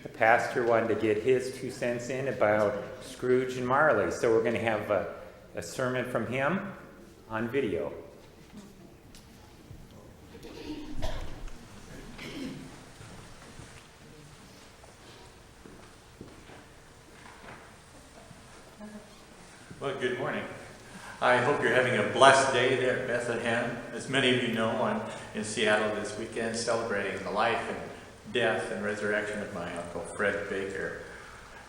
the pastor wanted to get his 2 cents in about Scrooge and Marley. So we're going to have a sermon from him on video. Well, good morning. I hope you're having a blessed day there at Bethlehem. As many of you know, I'm in Seattle this weekend celebrating the life and death and resurrection of my Uncle Fred Baker.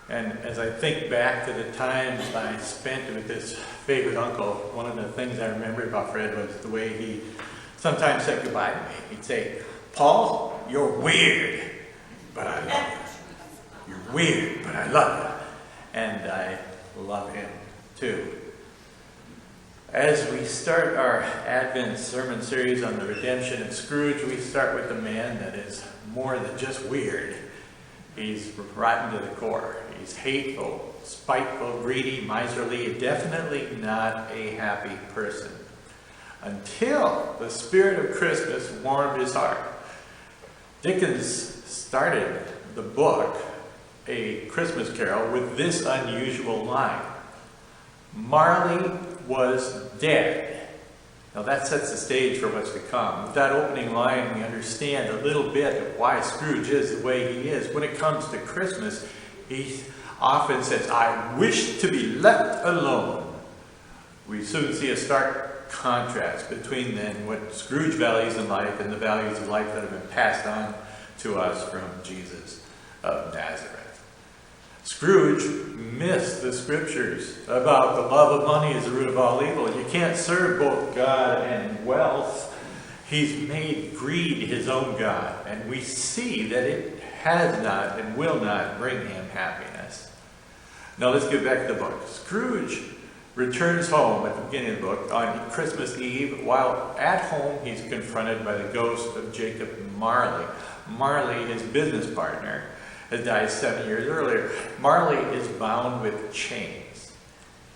And as I think back to the times I spent with this favorite uncle, one of the things I remember about Fred was the way he sometimes said goodbye to me. He'd say, "Paul, you're weird, but I love you. You're weird, but I love you." And I love him too. As we start our Advent sermon series on the redemption of Scrooge, we start with a man that is more than just weird. He's rotten to the core. He's hateful, spiteful, greedy, miserly, definitely not a happy person. Until the spirit of Christmas warmed his heart. Dickens started the book, A Christmas Carol, with this unusual line: "Marley was dead." Now that sets the stage for what's to come. With that opening line, we understand a little bit of why Scrooge is the way he is. When it comes to Christmas, he often says, "I wish to be left alone." We soon see a stark contrast between then what Scrooge values in life and the values of life that have been passed on to us from Jesus of Nazareth. Scrooge missed the scriptures about the love of money as the root of all evil. You can't serve both God and wealth. He's made greed his own God, and we see that it has not and will not bring him happiness. Now let's get back to the book. Scrooge returns home at the beginning of the book on Christmas Eve. While at home, he's confronted by the ghost of Jacob Marley. Marley, his business partner, had died 7 years earlier. Marley is bound with chains,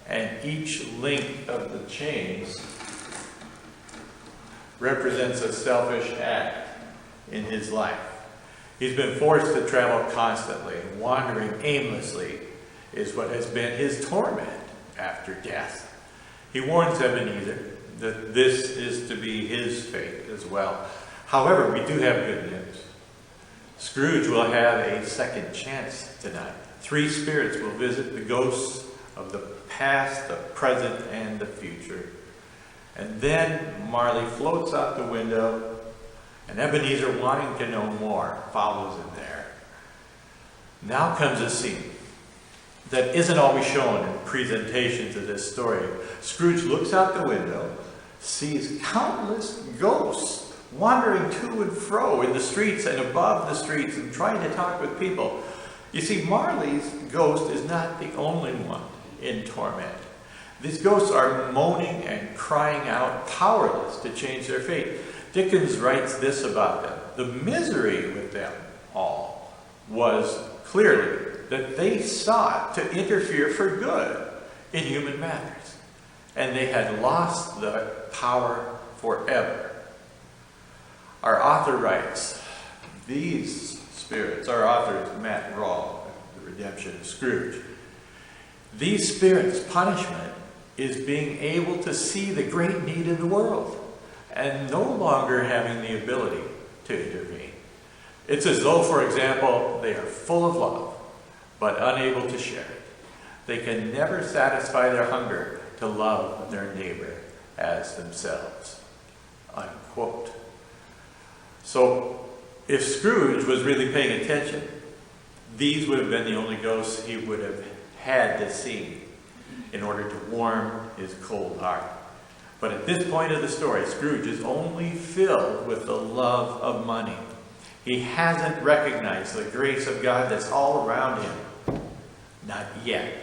and each link of the chains represents a selfish act in his life. He's been forced to travel constantly, and wandering aimlessly is what has been his torment after death. He warns Ebenezer that this is to be his fate as well. However, we do have good news. Scrooge will have a second chance tonight. 3 spirits will visit the ghosts of the past, the present, and the future. And then Marley floats out the window, and Ebenezer, wanting to know more, follows him there. Now comes a scene that isn't always shown in presentations of this story. Scrooge looks out the window, sees countless ghosts wandering to and fro in the streets and above the streets and trying to talk with people. You see, Marley's ghost is not the only one in torment. These ghosts are moaning and crying out, powerless to change their fate. Dickens writes this about them: "The misery with them all was clearly that they sought to interfere for good in human matters, and they had lost the power forever." Our author writes, these spirits, our author is Matt Rawl, The Redemption of Scrooge. These spirits' punishment is being able to see the great need in the world and no longer having the ability to intervene. It's as though, for example, they are full of love, but unable to share it. They can never satisfy their hunger to love their neighbor as themselves. Unquote. So, if Scrooge was really paying attention, these would have been the only ghosts he would have had to see in order to warm his cold heart. But at this point of the story, Scrooge is only filled with the love of money. He hasn't recognized the grace of God that's all around him. Not yet.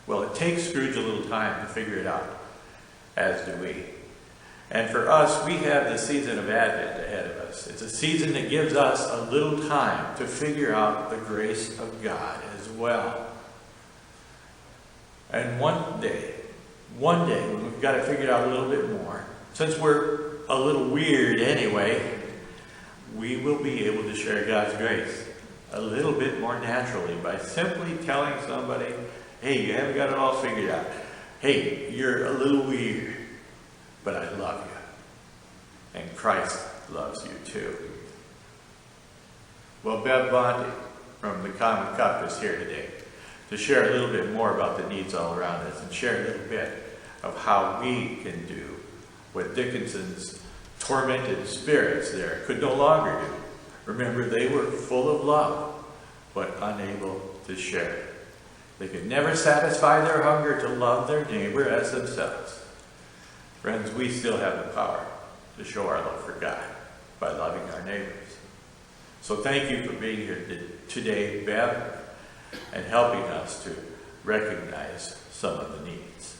Well, it takes Scrooge a little time to figure it out, as do we. And for us, we have the season of Advent ahead of us. It's a season that gives us a little time to figure out the grace of God as well. And one day, when we've got to figure it out a little bit more, since we're a little weird anyway, we will be able to share God's grace a little bit more naturally by simply telling somebody, hey, you haven't got it all figured out. Hey, you're a little weird, but I love you. And Christ loves you too. Well, Bev Bondi from the Common Cup is here today to share a little bit more about the needs all around us and share a little bit of how we can do what Dickinson's tormented spirits there could no longer do. Remember, they were full of love, but unable to share it. They could never satisfy their hunger to love their neighbor as themselves. Friends, we still have the power to show our love for God by loving our neighbors. So thank you for being here today, Bev, and helping us to recognize some of the needs.